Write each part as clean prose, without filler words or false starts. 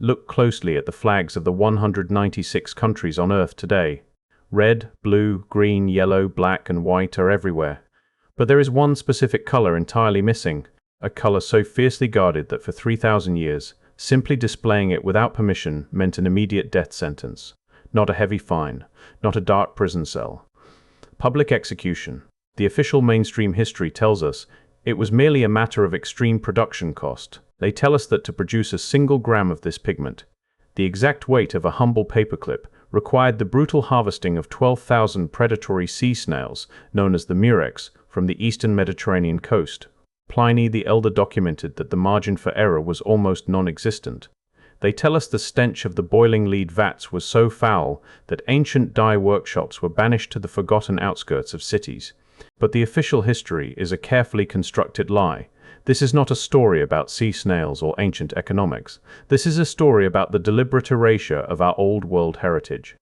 Look closely at the flags of the 196 countries on Earth today. Red, blue, green, yellow, black, and white are everywhere. But there is one specific color entirely missing, a color so fiercely guarded that for 3,000 years, simply displaying it without permission meant an immediate death sentence. Not a heavy fine, not a dark prison cell. Public execution. The official mainstream history tells us it was merely a matter of extreme production cost. They tell us that to produce a single gram of this pigment, the exact weight of a humble paperclip, required the brutal harvesting of 12,000 predatory sea snails, known as the murex, from the eastern Mediterranean coast. Pliny the Elder documented that the margin for error was almost non-existent. They tell us the stench of the boiling lead vats was so foul that ancient dye workshops were banished to the forgotten outskirts of cities. But the official history is a carefully constructed lie. This is not a story about sea snails or ancient economics. This is a story about the deliberate erasure of our old world heritage.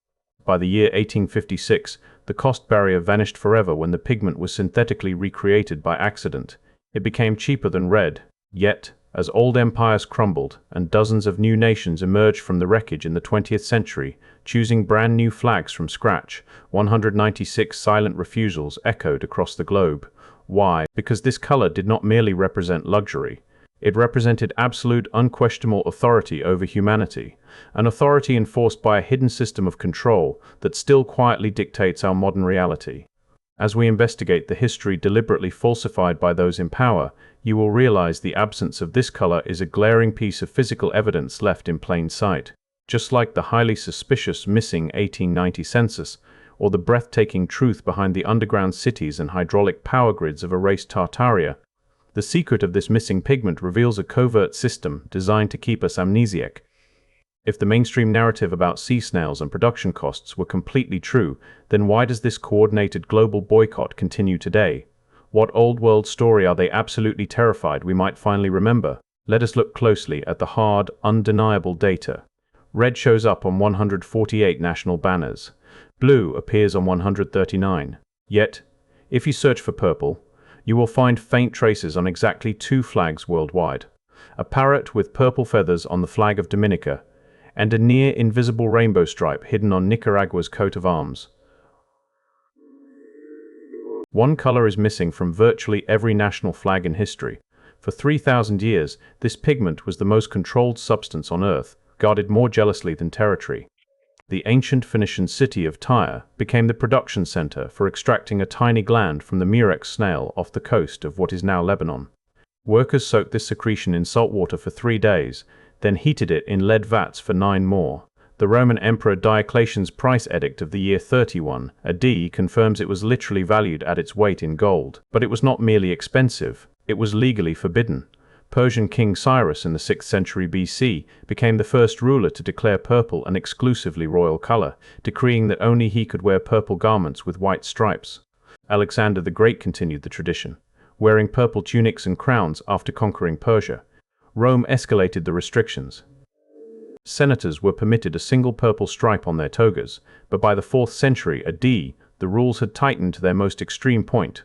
By the year 1856, the cost barrier vanished forever when the pigment was synthetically recreated by accident. It became cheaper than red. Yet, as old empires crumbled and dozens of new nations emerged from the wreckage in the 20th century, choosing brand new flags from scratch, 196 silent refusals echoed across the globe. Why? Because this color did not merely represent luxury. It represented absolute, unquestionable authority over humanity, an authority enforced by a hidden system of control that still quietly dictates our modern reality. As we investigate the history deliberately falsified by those in power, you will realize the absence of this color is a glaring piece of physical evidence left in plain sight. Just like the highly suspicious missing 1890 census, or the breathtaking truth behind the underground cities and hydraulic power grids of erased Tartaria, the secret of this missing pigment reveals a covert system designed to keep us amnesiac. If the mainstream narrative about sea snails and production costs were completely true, then why does this coordinated global boycott continue today? What old world story are they absolutely terrified we might finally remember? Let us look closely at the hard, undeniable data. Red shows up on 148 national banners. Blue appears on 139. Yet, if you search for purple, you will find faint traces on exactly 2 flags worldwide. A parrot with purple feathers on the flag of Dominica, and a near-invisible rainbow stripe hidden on Nicaragua's coat of arms. One color is missing from virtually every national flag in history. For 3,000 years, this pigment was the most controlled substance on Earth, guarded more jealously than territory. The ancient Phoenician city of Tyre became the production center for extracting a tiny gland from the murex snail off the coast of what is now Lebanon. Workers soaked this secretion in salt water for 3 days, then heated it in lead vats for 9 more. The Roman Emperor Diocletian's price edict of the year 31 AD confirms it was literally valued at its weight in gold. But it was not merely expensive, it was legally forbidden. Persian King Cyrus in the 6th century BC became the first ruler to declare purple an exclusively royal color, decreeing that only he could wear purple garments with white stripes. Alexander the Great continued the tradition, wearing purple tunics and crowns after conquering Persia. Rome escalated the restrictions. Senators were permitted a single purple stripe on their togas, but by the 4th century AD, the rules had tightened to their most extreme point.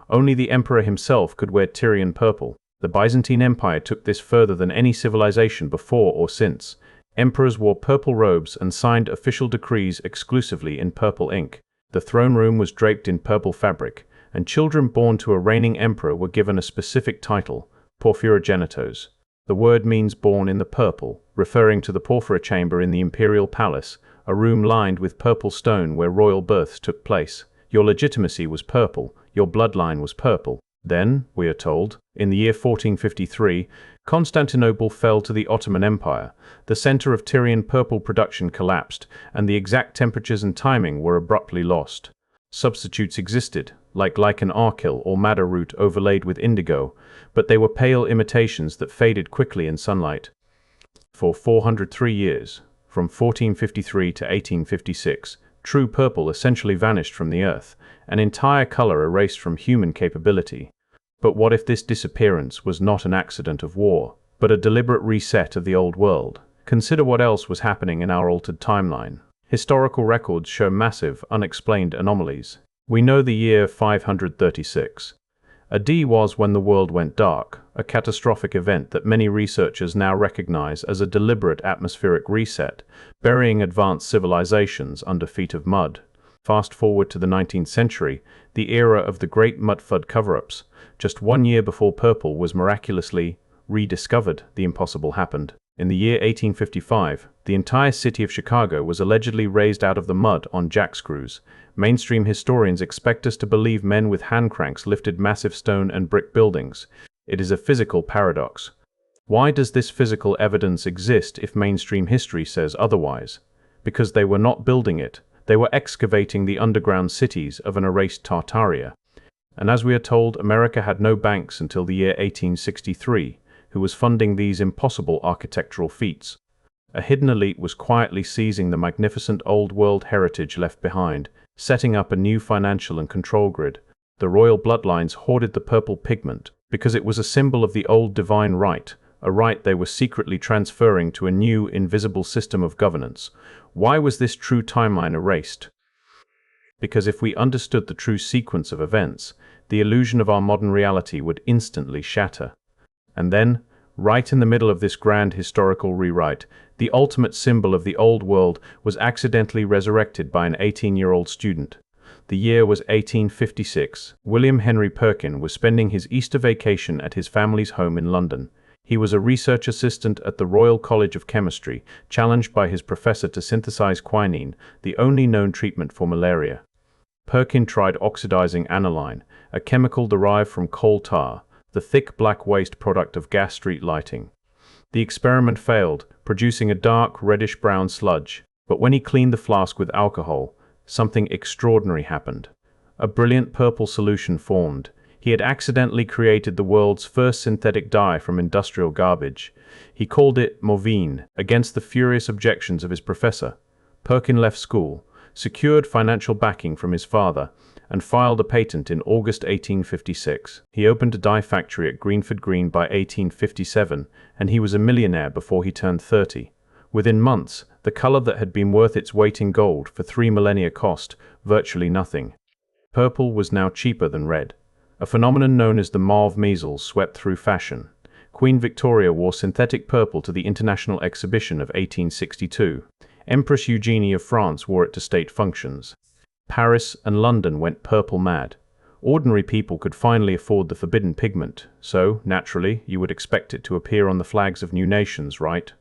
Only the emperor himself could wear Tyrian purple. The Byzantine Empire took this further than any civilization before or since. Emperors wore purple robes and signed official decrees exclusively in purple ink. The throne room was draped in purple fabric, and children born to a reigning emperor were given a specific title, porphyrogenitos. The word means born in the purple, referring to the porphyra chamber in the imperial palace, a room lined with purple stone where royal births took place. Your legitimacy was purple, your bloodline was purple. Then, we are told, in the year 1453, Constantinople fell to the Ottoman Empire. The center of Tyrian purple production collapsed, and the exact temperatures and timing were abruptly lost. Substitutes existed, like lichen archil or madder root overlaid with indigo, but they were pale imitations that faded quickly in sunlight. For 403 years, from 1453 to 1856, true purple essentially vanished from the earth, an entire color erased from human capability. But what if this disappearance was not an accident of war, but a deliberate reset of the old world? Consider what else was happening in our altered timeline. Historical records show massive, unexplained anomalies. We know the year 536. A D was when the world went dark, a catastrophic event that many researchers now recognize as a deliberate atmospheric reset, burying advanced civilizations under feet of mud. Fast forward to the 19th century, the era of the great Mudflood cover-ups. Just 1 year before purple was miraculously rediscovered, the impossible happened. In the year 1855, the entire city of Chicago was allegedly raised out of the mud on jackscrews. Mainstream historians expect us to believe men with hand cranks lifted massive stone and brick buildings. It is a physical paradox. Why does this physical evidence exist if mainstream history says otherwise? Because they were not building it. They were excavating the underground cities of an erased Tartaria. And as we are told, America had no banks until the year 1863, who was funding these impossible architectural feats. A hidden elite was quietly seizing the magnificent old world heritage left behind, setting up a new financial and control grid. The royal bloodlines hoarded the purple pigment because it was a symbol of the old divine right, a right they were secretly transferring to a new, invisible system of governance. Why was this true timeline erased? Because if we understood the true sequence of events, the illusion of our modern reality would instantly shatter. And then, right in the middle of this grand historical rewrite, the ultimate symbol of the old world was accidentally resurrected by an 18-year-old student. The year was 1856. William Henry Perkin was spending his Easter vacation at his family's home in London. He was a research assistant at the Royal College of Chemistry, challenged by his professor to synthesize quinine, the only known treatment for malaria. Perkin tried oxidizing aniline, a chemical derived from coal tar, the thick black waste product of gas street lighting. The experiment failed, producing a dark reddish-brown sludge. But when he cleaned the flask with alcohol, something extraordinary happened. A brilliant purple solution formed. He had accidentally created the world's first synthetic dye from industrial garbage. He called it morphine, against the furious objections of his professor. Perkin left school, secured financial backing from his father, and filed a patent in August 1856. He opened a dye factory at Greenford Green by 1857, and he was a millionaire before he turned 30. Within months, the color that had been worth its weight in gold for 3 millennia cost virtually nothing. Purple was now cheaper than red. A phenomenon known as the mauve measles swept through fashion. Queen Victoria wore synthetic purple to the International Exhibition of 1862. Empress Eugenie of France wore it to state functions. Paris and London went purple mad. Ordinary people could finally afford the forbidden pigment, so, naturally, you would expect it to appear on the flags of new nations, right?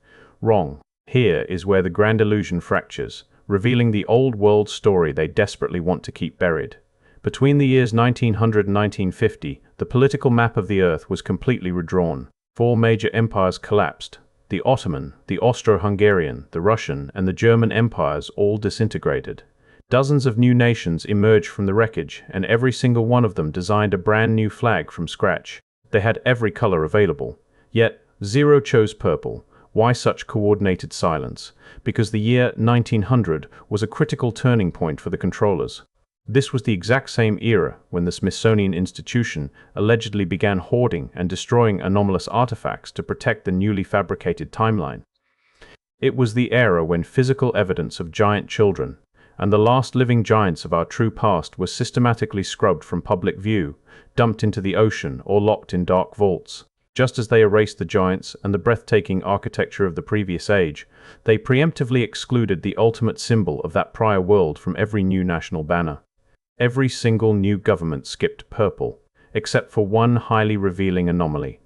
Wrong. Here is where the grand illusion fractures, revealing the old world story they desperately want to keep buried. Between the years 1900 and 1950, the political map of the earth was completely redrawn. 4 major empires collapsed. The Ottoman, the Austro-Hungarian, the Russian, and the German empires all disintegrated. Dozens of new nations emerged from the wreckage, and every single one of them designed a brand new flag from scratch. They had every color available. Yet, 0 chose purple. Why such coordinated silence? Because the year 1900 was a critical turning point for the controllers. This was the exact same era when the Smithsonian Institution allegedly began hoarding and destroying anomalous artifacts to protect the newly fabricated timeline. It was the era when physical evidence of giant children and the last living giants of our true past was systematically scrubbed from public view, dumped into the ocean, or locked in dark vaults. Just as they erased the giants and the breathtaking architecture of the previous age, they preemptively excluded the ultimate symbol of that prior world from every new national banner. Every single new government skipped purple, except for one highly revealing anomaly.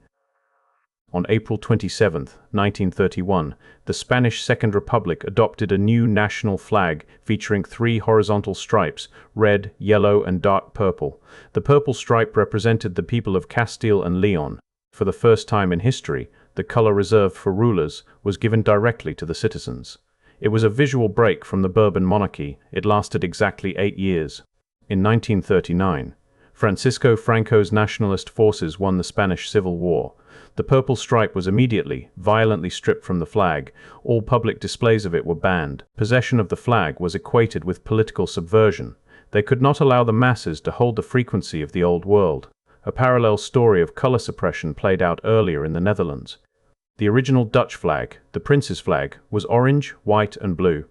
On April 27, 1931, the Spanish Second Republic adopted a new national flag featuring 3 horizontal stripes, red, yellow, and dark purple. The purple stripe represented the people of Castile and Leon. For the first time in history, the color reserved for rulers was given directly to the citizens. It was a visual break from the Bourbon monarchy. It lasted exactly 8 years. In 1939, Francisco Franco's nationalist forces won the Spanish Civil War. The purple stripe was immediately, violently stripped from the flag. All public displays of it were banned. Possession of the flag was equated with political subversion. They could not allow the masses to hold the frequency of the old world. A parallel story of color suppression played out earlier in the Netherlands. The original Dutch flag, the Prince's flag, was orange, white, and blue.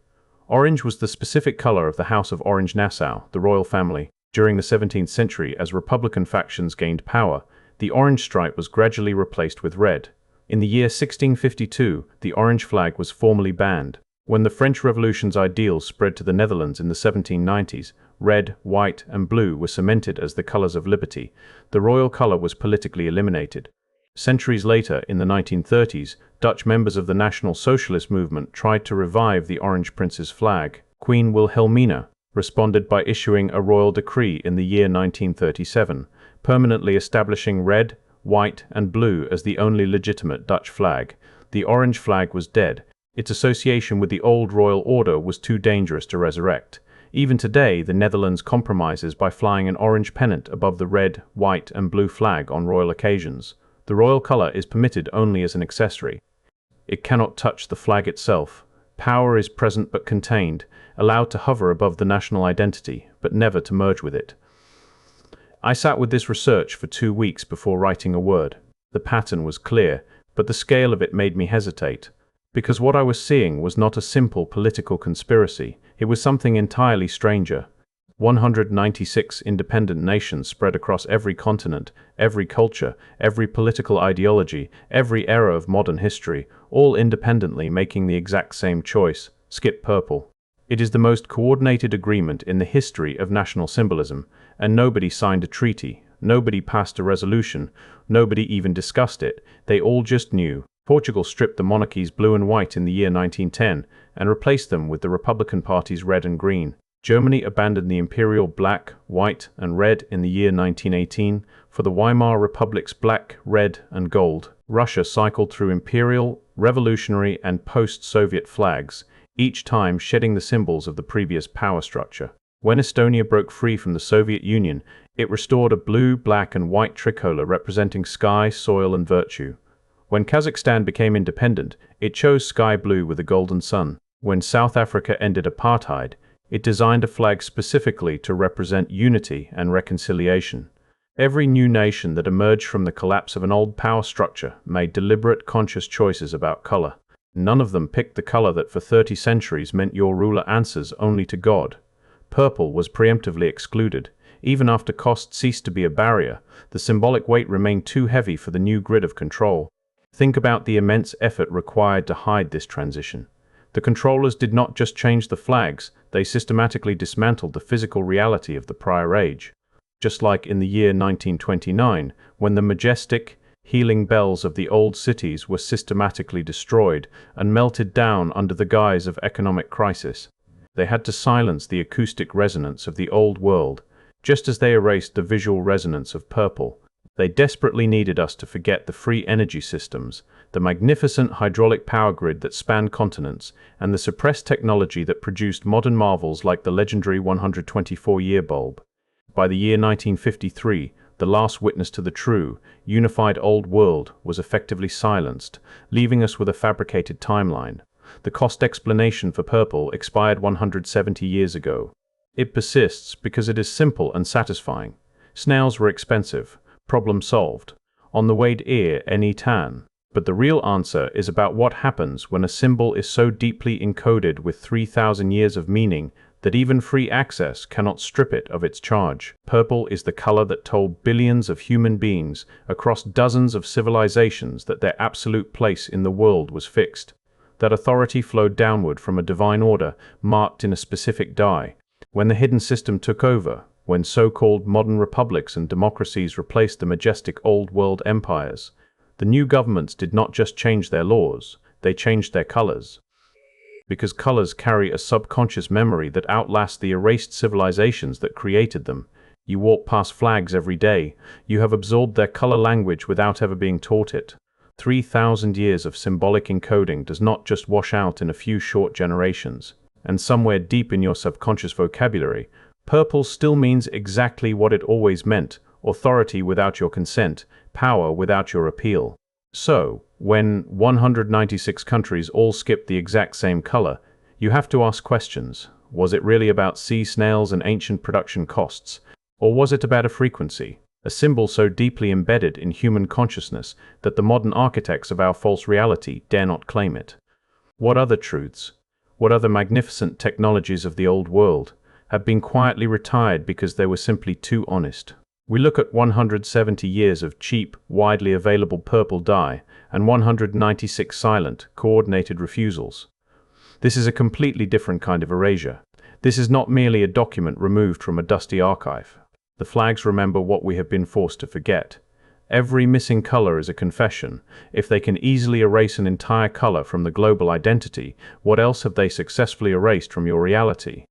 Orange was the specific color of the House of Orange-Nassau, the royal family. During the 17th century, as Republican factions gained power, the orange stripe was gradually replaced with red. In the year 1652, the orange flag was formally banned. When the French Revolution's ideals spread to the Netherlands in the 1790s, red, white, and blue were cemented as the colors of liberty. The royal color was politically eliminated. Centuries later, in the 1930s, Dutch members of the National Socialist movement tried to revive the Orange Prince's flag. Queen Wilhelmina responded by issuing a royal decree in the year 1937, permanently establishing red, white, and blue as the only legitimate Dutch flag. The orange flag was dead. Its association with the old royal order was too dangerous to resurrect. Even today, the Netherlands compromises by flying an orange pennant above the red, white, and blue flag on royal occasions. The royal color is permitted only as an accessory. It cannot touch the flag itself. Power is present but contained, allowed to hover above the national identity, but never to merge with it. I sat with this research for 2 weeks before writing a word. The pattern was clear, but the scale of it made me hesitate. Because what I was seeing was not a simple political conspiracy, it was something entirely stranger. 196 independent nations spread across every continent, every culture, every political ideology, every era of modern history, all independently making the exact same choice: skip purple. It is the most coordinated agreement in the history of national symbolism, and nobody signed a treaty, nobody passed a resolution, nobody even discussed it. They all just knew. Portugal stripped the monarchies blue and white in the year 1910 and replaced them with the Republican Party's red and green. Germany abandoned the imperial black, white, and red in the year 1918 for the Weimar Republic's black, red, and gold. Russia cycled through imperial, revolutionary, and post-Soviet flags, each time shedding the symbols of the previous power structure. When Estonia broke free from the Soviet Union, it restored a blue, black, and white tricolour representing sky, soil, and virtue. When Kazakhstan became independent, it chose sky blue with a golden sun. When South Africa ended apartheid, it designed a flag specifically to represent unity and reconciliation. Every new nation that emerged from the collapse of an old power structure made deliberate, conscious choices about color. None of them picked the color that for 30 centuries meant your ruler answers only to God. Purple was preemptively excluded. Even after cost ceased to be a barrier, the symbolic weight remained too heavy for the new grid of control. Think about the immense effort required to hide this transition. The controllers did not just change the flags, they systematically dismantled the physical reality of the prior age. Just like in the year 1929, when the majestic, healing bells of the old cities were systematically destroyed and melted down under the guise of economic crisis. They had to silence the acoustic resonance of the old world, just as they erased the visual resonance of purple. They desperately needed us to forget the free energy systems, the magnificent hydraulic power grid that spanned continents, and the suppressed technology that produced modern marvels like the legendary 124-year bulb. By the year 1953, the last witness to the true, unified old world was effectively silenced, leaving us with a fabricated timeline. The cost explanation for purple expired 170 years ago. It persists because it is simple and satisfying. Snails were expensive. Problem solved. On the Wade ear any tan. But the real answer is about what happens when a symbol is so deeply encoded with 3,000 years of meaning that even free access cannot strip it of its charge. Purple is the color that told billions of human beings across dozens of civilizations that their absolute place in the world was fixed. That authority flowed downward from a divine order marked in a specific dye. When the hidden system took over, when so-called modern republics and democracies replaced the majestic old world empires, the new governments did not just change their laws, they changed their colors. Because colors carry a subconscious memory that outlasts the erased civilizations that created them. You walk past flags every day, you have absorbed their color language without ever being taught it. 3,000 years of symbolic encoding does not just wash out in a few short generations. And somewhere deep in your subconscious vocabulary, purple still means exactly what it always meant: authority without your consent, power without your appeal. So, when 196 countries all skipped the exact same color, you have to ask questions. Was it really about sea snails and ancient production costs? Or was it about a frequency, a symbol so deeply embedded in human consciousness that the modern architects of our false reality dare not claim it? What other truths? What other magnificent technologies of the old world have been quietly retired because they were simply too honest. We look at 170 years of cheap, widely available purple dye and 196 silent, coordinated refusals. This is a completely different kind of erasure. This is not merely a document removed from a dusty archive. The flags remember what we have been forced to forget. Every missing color is a confession. If they can easily erase an entire color from the global identity, what else have they successfully erased from your reality?